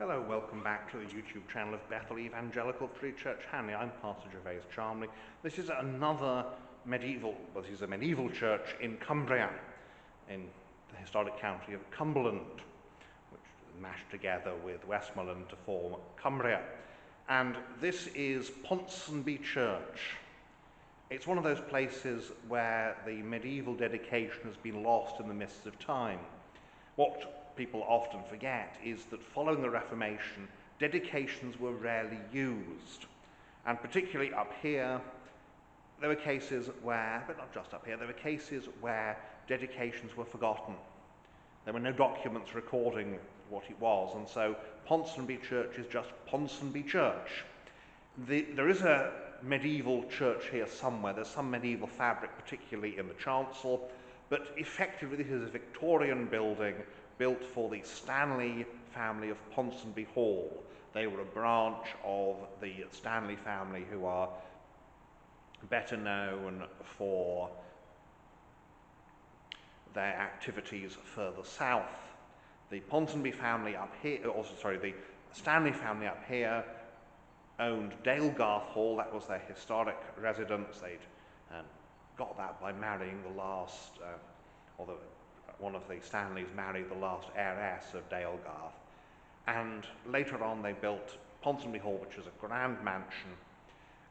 Hello, welcome back to the YouTube channel of Bethel Evangelical Free Church Hanley. I'm Pastor Gervais Charmley. This is a medieval church in Cumbria, in the historic county of Cumberland, which is mashed together with Westmoreland to form Cumbria. And this is Ponsonby Church. It's one of those places where the medieval dedication has been lost in the mists of time. What people often forget is that following the Reformation, dedications were rarely used. And particularly up here, there were cases where, but not just up here, there were cases where dedications were forgotten. There were no documents recording what it was, and so Ponsonby Church is just Ponsonby Church. There is a medieval church here somewhere. There's some medieval fabric, particularly in the chancel, but effectively this is a Victorian building built for the Stanley family of Ponsonby Hall. They were a branch of the Stanley family who are better known for their activities further south. The Ponsonby family up here, the Stanley family up here owned Dalegarth Hall. That was their historic residence. They'd got that by marrying the last, one of the Stanleys married the last heiress of Dalegarth. And later on they built Ponsonby Hall, which is a grand mansion.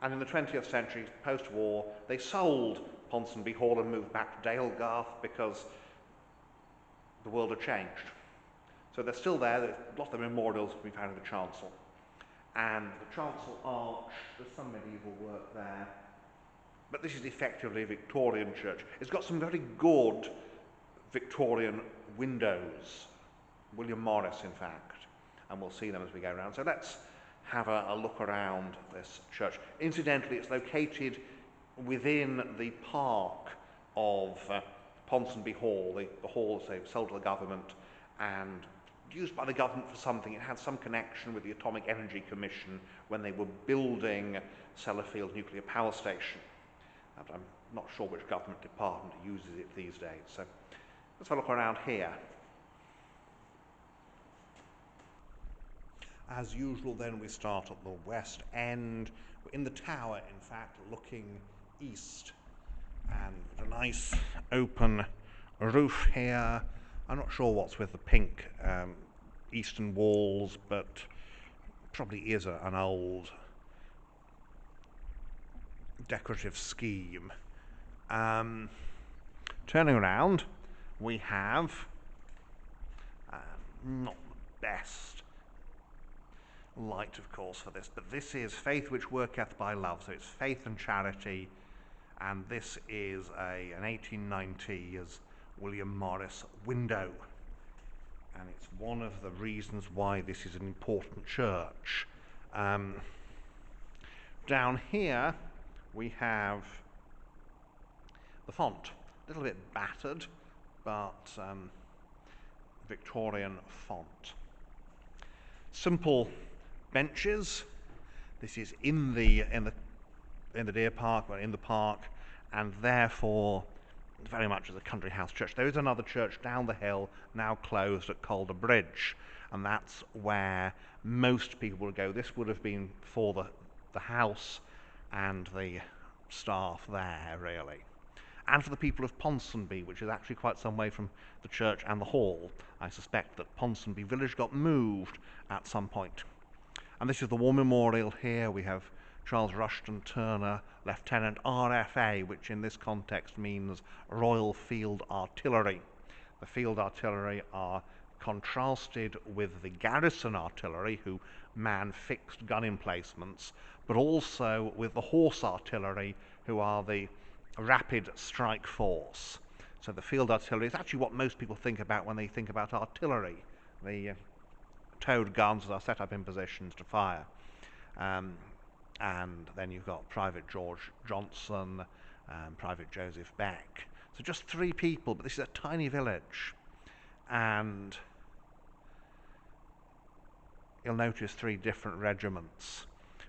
And in the 20th century, post-war, they sold Ponsonby Hall and moved back to Dalegarth because the world had changed. So they're still there. There's lots of memorials we found in the chancel. And the chancel arch, there's some medieval work there. But this is effectively a Victorian church. It's got some very good Victorian windows, William Morris in fact, and we'll see them as we go around. So let's have a look around this church. Incidentally, it's located within the park of Ponsonby Hall. The hall is they've sold to the government and used by the government for something. It had some connection with the Atomic Energy Commission when they were building Sellafield Nuclear Power Station. And I'm not sure which government department uses it these days. So let's have a look around here. As usual then, we start at the west end. We're in the tower, in fact, looking east. And a nice open roof here. I'm not sure what's with the pink eastern walls, but probably is an old decorative scheme. Turning around, we have not the best light, of course, for this, but this is Faith Which Worketh by Love, so it's faith and charity, and this is an 1890s William Morris window, and it's one of the reasons why this is an important church. Down here we have the font, a little bit battered, but Victorian font. Simple benches. This is in the deer park, or in the park, and therefore very much as a country house church. There is another church down the hill, now closed, at Calder Bridge, and that's where most people would go. This would have been for the house and the staff there, really. And for the people of Ponsonby, which is actually quite some way from the church and the hall. I suspect that Ponsonby village got moved at some point. And this is the war memorial here. We have Charles Rushton Turner, Lieutenant RFA, which in this context means Royal Field Artillery. The field artillery are contrasted with the garrison artillery, who man fixed gun emplacements, but also with the horse artillery, who are the rapid strike force. So the field artillery is actually what most people think about when they think about artillery. The towed guns that are set up in positions to fire. And then you've got Private George Johnson, Private Joseph Beck. So just 3 people, but this is a tiny village. And you'll notice 3 different regiments,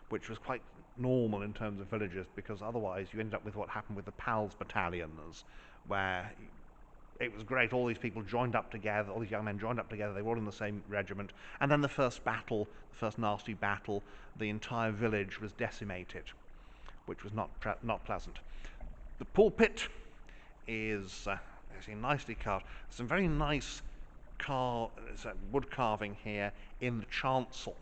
which was quite normal in terms of villages, because otherwise you end up with what happened with the PALS battalions, where it was great. All these people joined up together, all these young men joined up together, they were all in the same regiment. And then the first battle, the first nasty battle, the entire village was decimated, which was not pleasant. The pulpit is nicely carved. Some very nice wood carving here in the chancel,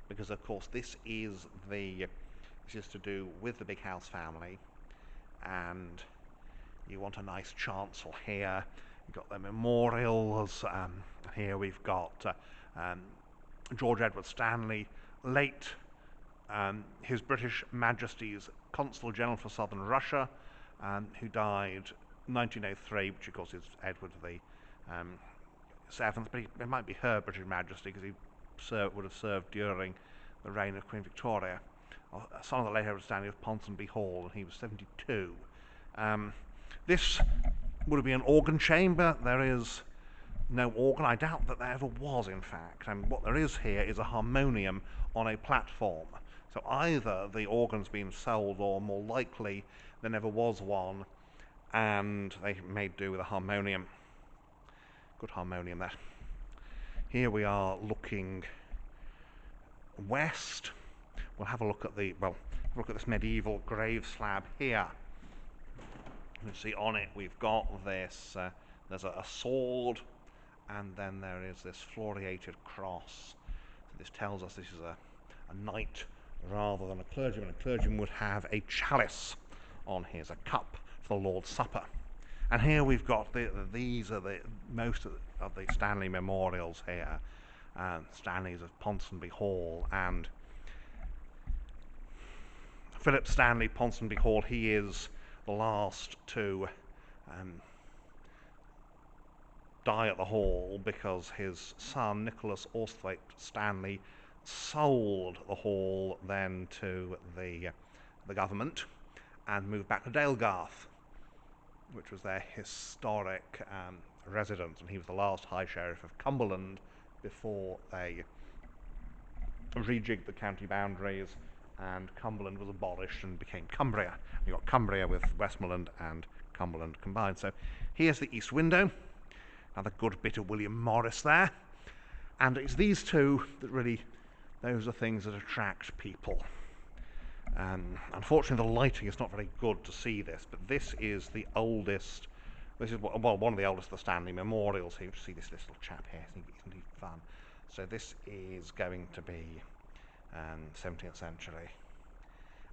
because of course this is to do with the big house family, and you want a nice chancel here. You've got the memorials. Here we've got George Edward Stanley, late His British Majesty's Consul General for Southern Russia, who died 1903, which of course is Edward the Seventh, but it might be Her British Majesty because he would have served during the reign of Queen Victoria. Son of the late Edward Stanley of Ponsonby Hall, and he was 72. This would be an organ chamber. There is no organ. I doubt that there ever was, in fact. And what there is here is a harmonium on a platform. So either the organ's been sold, or more likely there never was one, and they made do with a harmonium. Good harmonium there. Here we are looking west. We'll have a look at this medieval grave slab here. You can see on it we've got this, there's a sword, and then there is this floriated cross. So this tells us this is a knight rather than a clergyman. A clergyman would have a chalice on his, a cup for the Lord's Supper. And here we've got these are most of the Stanley memorials here. Stanley's of Ponsonby Hall, and Philip Stanley, Ponsonby Hall, he is the last to die at the hall because his son, Nicholas Orthwaite Stanley, sold the hall then to the government and moved back to Dalegarth, which was their historic residence, and he was the last High Sheriff of Cumberland before they rejigged the county boundaries and Cumberland was abolished and became Cumbria. You got Cumbria with Westmoreland and Cumberland combined. So here's the east window, another good bit of William Morris there, and it's these two that really, those are things that attract people. Unfortunately, the lighting is not very good to see this, but this is the oldest. This is one of the oldest of the Stanley memorials here. You see this little chap here. Isn't he fun? So this is going to be 17th century,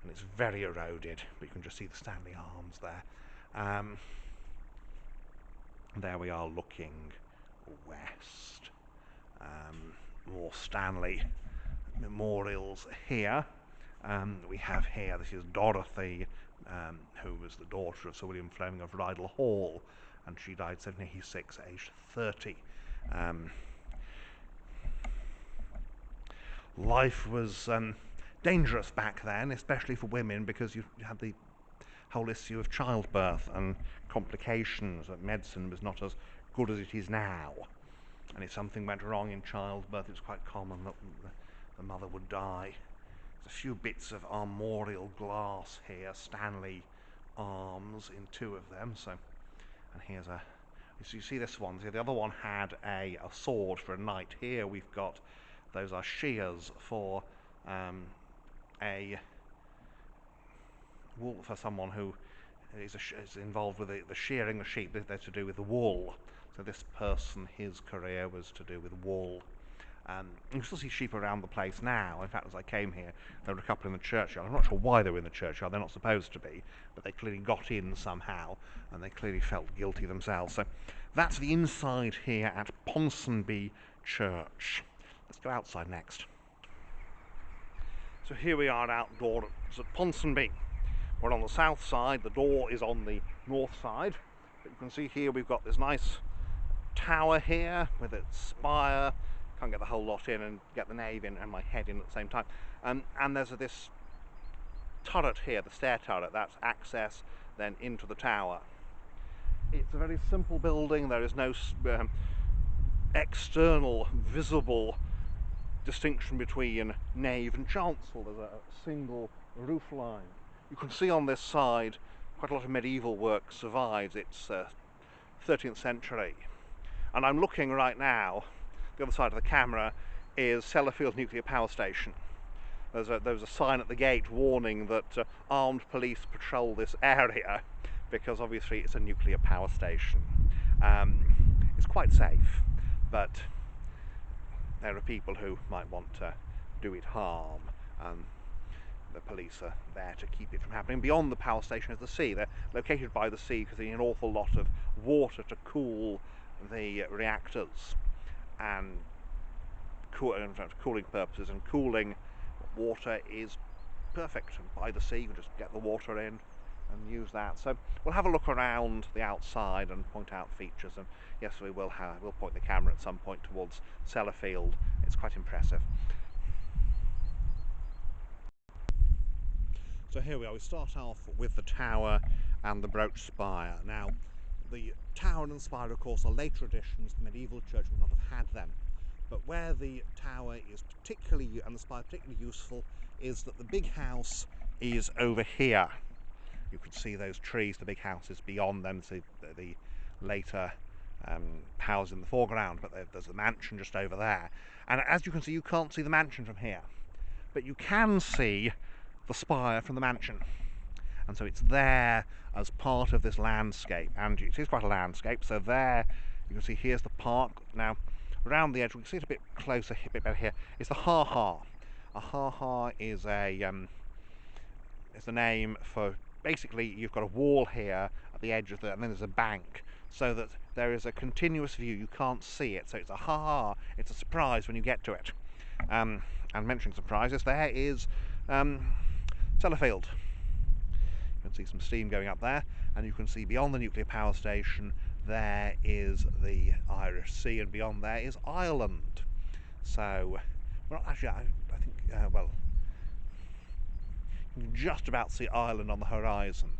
and it's very eroded, but you can just see the Stanley arms there. There we are looking west. More Stanley memorials here. We have here, this is Dorothy, who was the daughter of Sir William Fleming of Rydal Hall, and she died 1786, aged 30. Life was dangerous back then, especially for women, because you had the whole issue of childbirth and complications. That medicine was not as good as it is now, and if something went wrong in childbirth, it was quite common that the mother would die. There's a few bits of armorial glass here, Stanley arms in two of them. So, and here's you see this one. See, the other one had a sword for a knight. Here we've got, those are shears for for someone who is involved with the shearing of sheep. They're to do with the wool. So this person, his career was to do with wool. You can still see sheep around the place now. In fact, as I came here, there were a couple in the churchyard. I'm not sure why they were in the churchyard. They're not supposed to be, but they clearly got in somehow, and they clearly felt guilty themselves. So that's the inside here at Ponsonby Church. Let's go outside next. So here we are outdoors at Ponsonby. We're on the south side. The door is on the north side. But you can see here we've got this nice tower here with its spire. Can't get the whole lot in and get the nave in and my head in at the same time. And there's this turret here, the stair turret. That's access then into the tower. It's a very simple building. There is no external visible distinction between nave and chancel. There's a single roof line. You can see on this side quite a lot of medieval work survives. It's 13th century. And I'm looking right now, the other side of the camera is Sellafield Nuclear Power Station. There's a sign at the gate warning that armed police patrol this area, because obviously it's a nuclear power station. It's quite safe, but there are people who might want to do it harm, and the police are there to keep it from happening. Beyond the power station is the sea. They're located by the sea because they need an awful lot of water to cool the reactors, and cooling purposes, and cooling water is perfect. And by the sea, you can just get the water in and use that. So we'll have a look around the outside and point out features, and yes, we'll point the camera at some point towards Sellafield. It's quite impressive. So here we are. We start off with the tower and the brooch spire. Now, the tower and the spire, of course, are later additions. The medieval church would not have had them. But where the tower is particularly, and the spire particularly useful, is that the big house is over here. You can see those trees, the big house is beyond them, so the later houses in the foreground, but there's a mansion just over there. And as you can see, you can't see the mansion from here, but you can see the spire from the mansion. And so it's there as part of this landscape, and it is quite a landscape. So there, you can see here's the park. Now, around the edge, we can see it a bit closer, a bit better here, is the ha-ha. A ha-ha is the name for, basically, you've got a wall here at the edge of and then there's a bank, so that there is a continuous view. You can't see it, so it's a ha-ha. It's a surprise when you get to it. And mentioning surprises, there is Sellafield. You can see some steam going up there, and you can see beyond the nuclear power station there is the Irish Sea, and beyond there is Ireland. So we're not actually, I think, well, you can just about see Ireland on the horizon.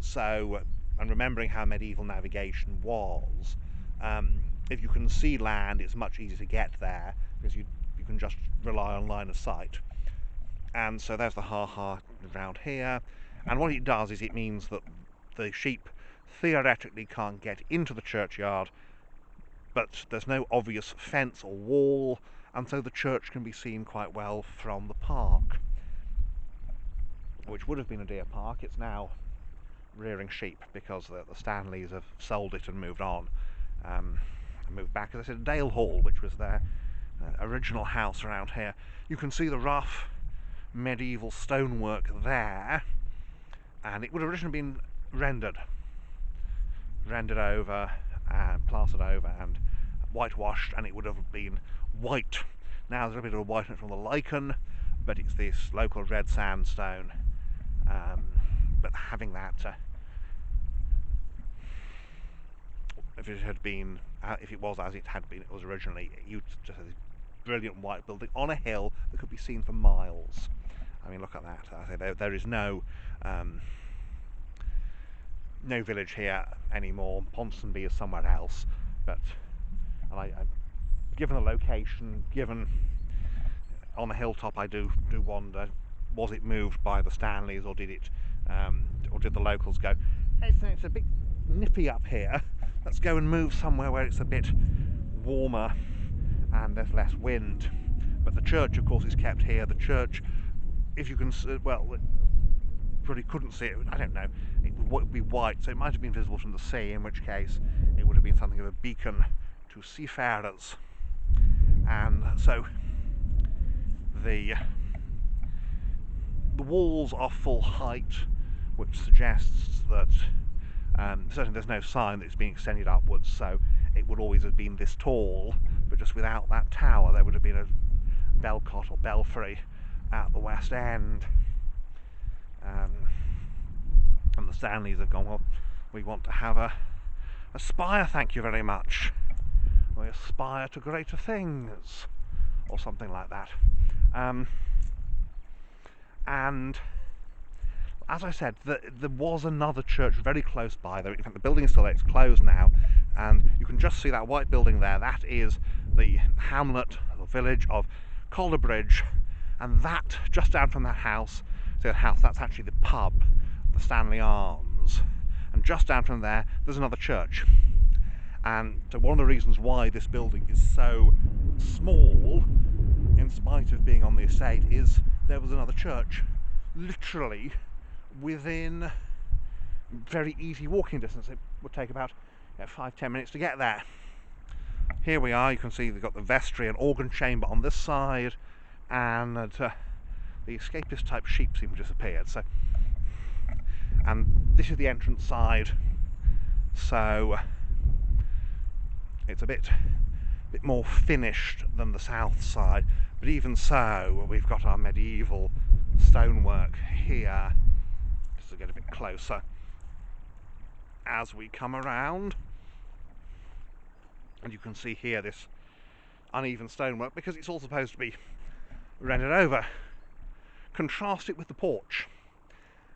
So, and remembering how medieval navigation was, if you can see land, it's much easier to get there, because you can just rely on line of sight. And so there's the ha-ha around here, and what it does is it means that the sheep theoretically can't get into the churchyard, but there's no obvious fence or wall, and so the church can be seen quite well from the park, which would have been a deer park. It's now rearing sheep because the Stanleys have sold it and moved on, and moved back, as I said, Dale Hall, which was their original house around here. You can see the rough medieval stonework there, and it would have originally been rendered over and plastered over and whitewashed, and it would have been white. Now there's a bit of a whitening from the lichen, but it's this local red sandstone. But having that, if it was as it had been, it was originally, you'd just have this brilliant white building on a hill that could be seen for miles. I mean, look at that. I say there is no village here anymore. Ponsonby is somewhere else, but given the location, given on a hilltop, I do wonder, was it moved by the Stanleys, or did the locals go, it's a bit nippy up here, let's go and move somewhere where it's a bit warmer and there's less wind. But the church, of course, is kept here. The church, if you can, well, probably couldn't see it, I don't know, it would be white, so it might have been visible from the sea, in which case it would have been something of a beacon to seafarers. And so the walls are full height, which suggests that certainly there's no sign that it's being extended upwards, so it would always have been this tall, but just without that tower there would have been a bellcot or belfry at the west end. And the Stanleys have gone, well, we want to have a spire, thank you very much. We aspire to greater things, or something like that. And as I said, there was another church very close by there. In fact, the building is still there, it's closed now, and you can just see that white building there. That is the hamlet, the village of Calderbridge, and that, just down from that house, see that house, that's actually the pub, the Stanley Arms, and just down from there, there's another church. And one of the reasons why this building is so small, in spite of being on the estate, is there was another church literally within very easy walking distance. It would take about 5-10 minutes to get there. Here we are. You can see they've got the vestry and organ chamber on this side, and the escapist type sheep seem to have disappeared. So, and this is the entrance side. So it's a bit more finished than the south side, but even so, we've got our medieval stonework here. Just to get a bit closer as we come around, and you can see here this uneven stonework because it's all supposed to be rendered over. Contrast it with the porch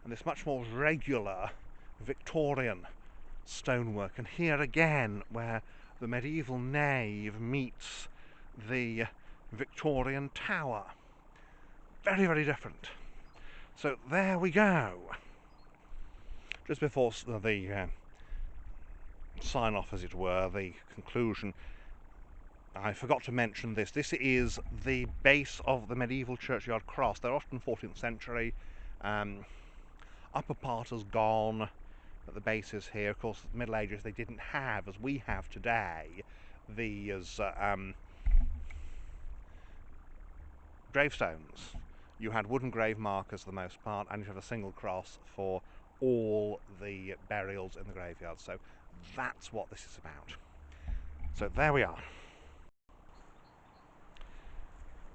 and this much more regular Victorian stonework, and here again where the medieval nave meets the Victorian tower. Very, very different. So there we go. Just before the sign off, as it were, the conclusion, I forgot to mention this. This is the base of the medieval churchyard cross. They're often 14th century. Upper part has gone, but the base is here. Of course, the Middle Ages, they didn't have, as we have today, these gravestones. You had wooden grave markers for the most part, and you had a single cross for all the burials in the graveyard. So that's what this is about. So there we are.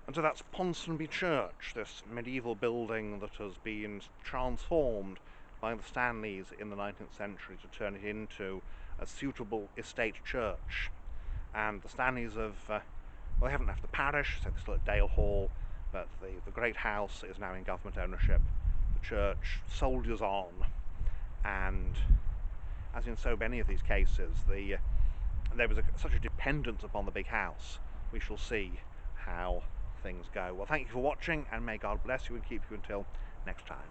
And so that's Ponsonby Church, this medieval building that has been transformed by the Stanleys in the 19th century to turn it into a suitable estate church. And the Stanleys have, well, they haven't left the parish, so they're still at Dale Hall, but the great house is now in government ownership. The church soldiers on, and as in so many of these cases, there was such a dependence upon the big house. We shall see how things go. Well, thank you for watching, and may God bless you and keep you until next time.